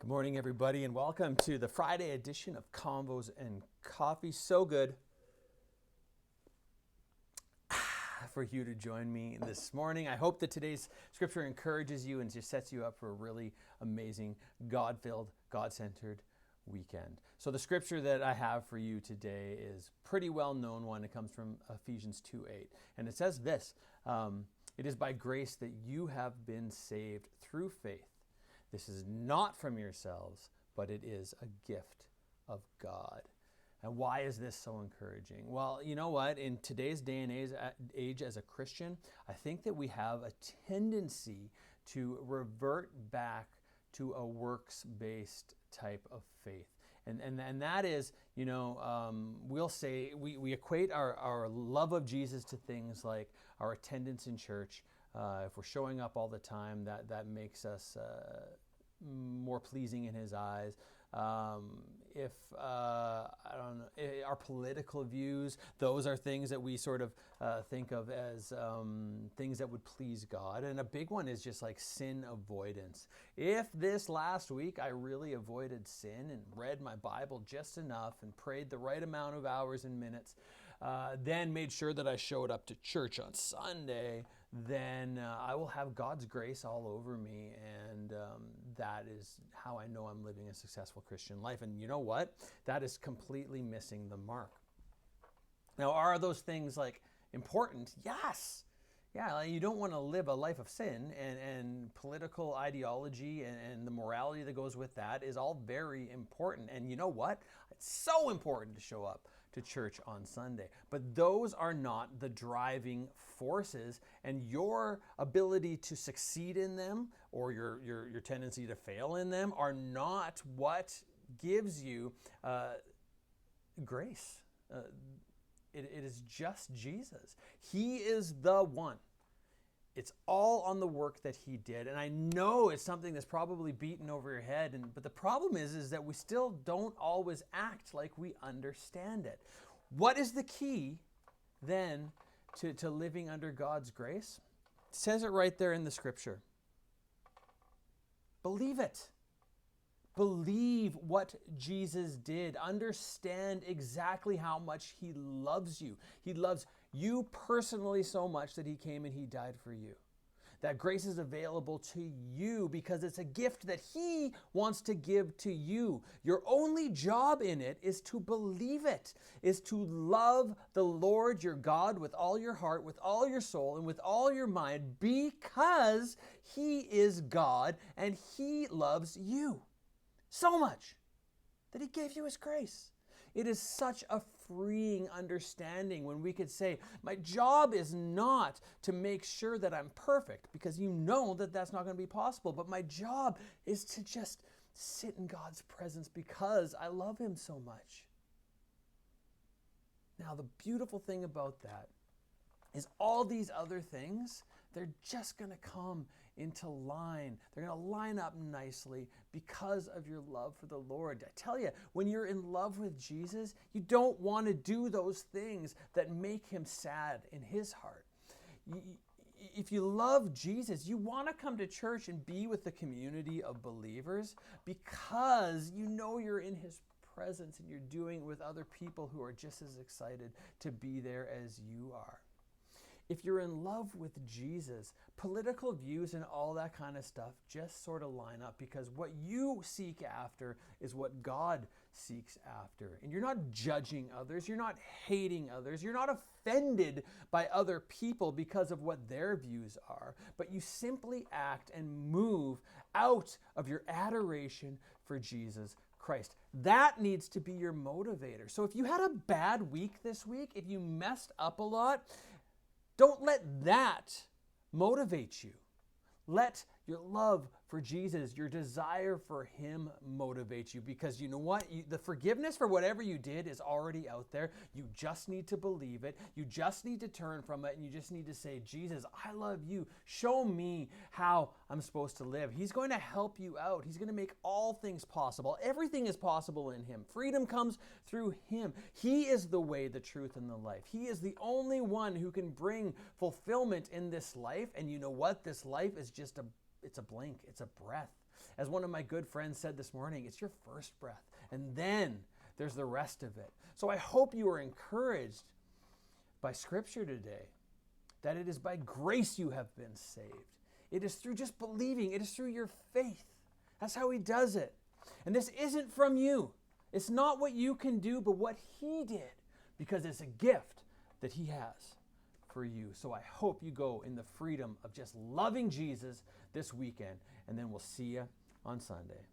Morning, everybody, and welcome to the Friday edition of Convos and Coffee. So good for you to join me this morning. I hope that today's scripture encourages you and just sets you up for a really amazing, God-filled, God-centered weekend. So the scripture that I have for you today is a pretty well-known one. It comes from Ephesians 2:8, and it says this, it is by grace that you have been saved through faith. This is not from yourselves, but it is a gift of God. And why is this so encouraging? Well, you know what? In today's day and age as a Christian, I think that we have a tendency to revert back to a works-based type of faith. And that is, we'll say, we equate our love of Jesus to things like our attendance in church. If we're showing up all the time, that makes us more pleasing in His eyes. If our political views, those are things that we sort of think of as things that would please God. And a big one is just like sin avoidance. If this last week I really avoided sin and read my Bible just enough and prayed the right amount of hours and minutes, then made sure that I showed up to church on Sunday, then I will have God's grace all over me, and that is how I know I'm living a successful Christian life. And you know what? That is completely missing the mark. Now, are those things like important? Yes. Yeah, you don't want to live a life of sin, and political ideology and the morality that goes with that is all very important. And you know what? It's so important to show up to church on Sunday. But those are not the driving forces, and your ability to succeed in them or your tendency to fail in them are not what gives you grace. It is just Jesus. He is the one. It's all on the work that He did. And I know it's something that's probably beaten over your head. But the problem is that we still don't always act like we understand it. What is the key then to living under God's grace? It says it right there in the scripture. Believe it. Believe what Jesus did. Understand exactly how much He loves you. He loves you personally so much that He came and He died for you. That grace is available to you because it's a gift that He wants to give to you. Your only job in it is to believe it, is to love the Lord your God with all your heart, with all your soul, and with all your mind, because He is God and He loves you so much that He gave you His grace. It is such a freeing understanding when we could say, my job is not to make sure that I'm perfect, because you know that that's not going to be possible, but my job is to just sit in God's presence because I love Him so much. Now, the beautiful thing about that is all these other things, they're just going to come into line. They're going to line up nicely because of your love for the Lord. I tell you, when you're in love with Jesus, you don't want to do those things that make Him sad in His heart. If you love Jesus, you want to come to church and be with the community of believers because you know you're in His presence and you're doing it with other people who are just as excited to be there as you are. If you're in love with Jesus, political views and all that kind of stuff just sort of line up, because what you seek after is what God seeks after. And you're not judging others, you're not hating others, you're not offended by other people because of what their views are, but you simply act and move out of your adoration for Jesus Christ. That needs to be your motivator. So if you had a bad week this week, if you messed up a lot, don't let that motivate you. Let your love for Jesus, your desire for Him motivate you, because you know what? The forgiveness for whatever you did is already out there. You just need to believe it. You just need to turn from it, and you just need to say, Jesus, I love you. Show me how I'm supposed to live. He's going to help you out. He's going to make all things possible. Everything is possible in Him. Freedom comes through Him. He is the way, the truth, and the life. He is the only one who can bring fulfillment in this life. And you know what? This life is it's a blink, it's a breath. As one of my good friends said this morning, it's your first breath, and then there's the rest of it. So I hope you are encouraged by Scripture today, that it is by grace you have been saved. It is through just believing. It is through your faith. That's how he does it. And this isn't from you. It's not what you can do, but what he did, because it's a gift that he has for you. So I hope you go in the freedom of just loving Jesus this weekend, and then we'll see you on Sunday.